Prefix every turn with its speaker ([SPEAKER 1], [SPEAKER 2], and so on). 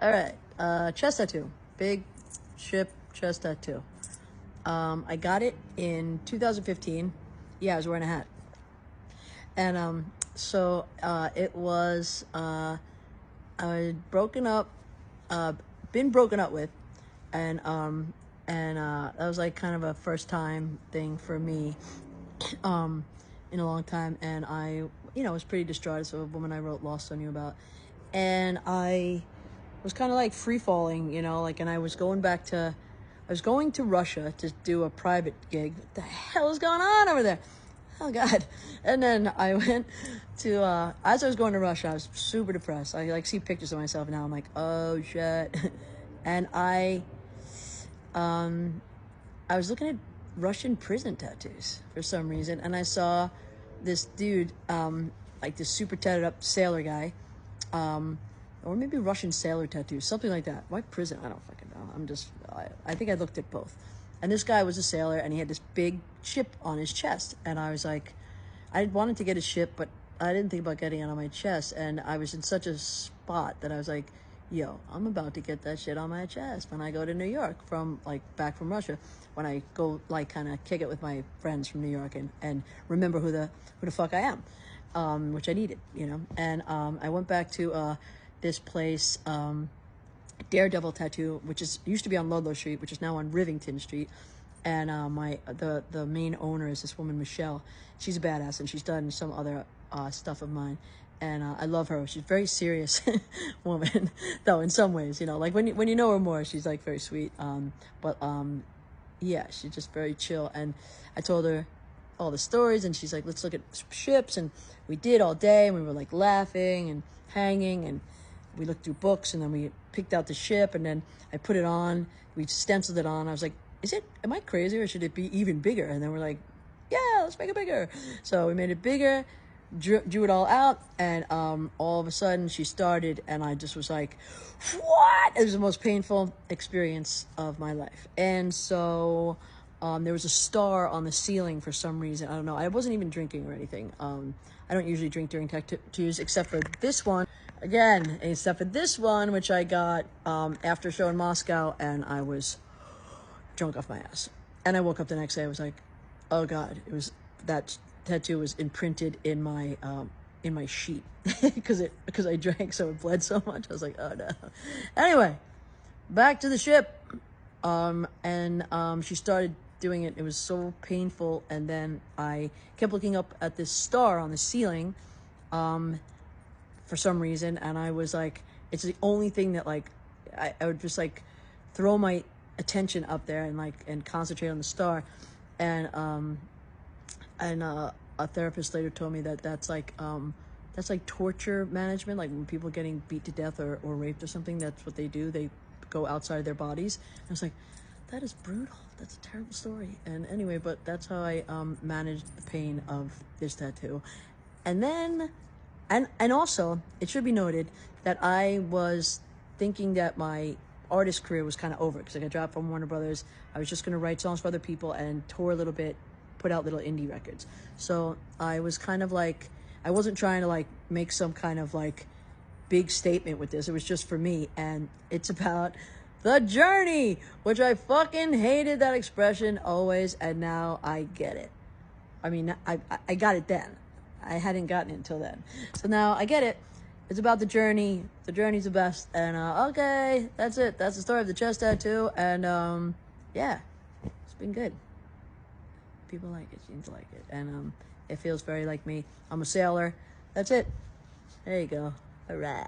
[SPEAKER 1] All right. Chest tattoo. Big ship chest tattoo. I got it in 2015. Yeah, I was wearing a hat. And so it was I had broken up, been broken up with, and that was like kind of a first time thing for me in a long time. And I, was pretty distraught. It's a woman I wrote Lost on You about, and I was kind of like free falling, and I was going to Russia to do a private gig. What the hell is going on over there? Oh God. And then I went to, as I was going to Russia, I was super depressed. I see pictures of myself now. I'm like, oh shit. And I was looking at Russian prison tattoos for some reason. And I saw this dude, like this super tatted up sailor guy, or maybe Russian sailor tattoos, something like that. Why prison? I don't fucking know. I think I looked at both. And this guy was a sailor, and he had this big ship on his chest. And I was like, I wanted to get a ship, but I didn't think about getting it on my chest. And I was in such a spot that I was like, yo, I'm about to get that shit on my chest when I go to New York back from Russia. When I go, kind of kick it with my friends from New York and remember who the fuck I am, which I needed, And I went back to this place, Daredevil Tattoo, which used to be on Ludlow Street, which is now on Rivington Street. And the main owner is this woman, Michelle. She's a badass, and she's done some other stuff of mine. And I love her. She's a very serious woman, though, in some ways, like when you know her more, she's like very sweet. Yeah, she's just very chill. And I told her all the stories, and she's like, let's look at ships. And we did all day, and we were like laughing and hanging, and we looked through books, and then we picked out the ship, and then I put it on. We stenciled it on. I was like, am I crazy, or should it be even bigger? And then we're like, yeah, let's make it bigger. So we made it bigger, drew it all out, and all of a sudden she started, and I just was like, what? It was the most painful experience of my life. And so there was a star on the ceiling for some reason. I don't know. I wasn't even drinking or anything. I don't usually drink during tattoos, except for this one. Again, except for this one, which I got after a show in Moscow, and I was drunk off my ass. And I woke up the next day. I was like, oh God, that tattoo was imprinted in my sheet because I drank, so it bled so much. I was like, oh no. Anyway, back to the ship. She started doing it. It was so painful. And then I kept looking up at this star on the ceiling, for some reason. And I was like, it's the only thing that I would just throw my attention up there and concentrate on the star. And a therapist later told me that's like torture management, like when people are getting beat to death or raped or something. That's what they do. They go outside of their bodies. And I was like, that is brutal. That's a terrible story. And anyway, but that's how I managed the pain of this tattoo. And then and also it should be noted that I was thinking that my artist career was kind of over because I got dropped from Warner Brothers. I was just going to write songs for other people and tour a little bit, put out little indie records. So I was kind of I wasn't trying to make some kind of big statement with this. It was just for me, and it's about the journey, which I fucking hated that expression always, and now I get it. I mean, I got it then. I hadn't gotten it until then. So now I get it. It's about the journey. The journey's the best. And okay, that's it. That's the story of the chest tattoo. And yeah, it's been good. People like it, seem to like it. And it feels very like me. I'm a sailor. That's it. There you go. All right.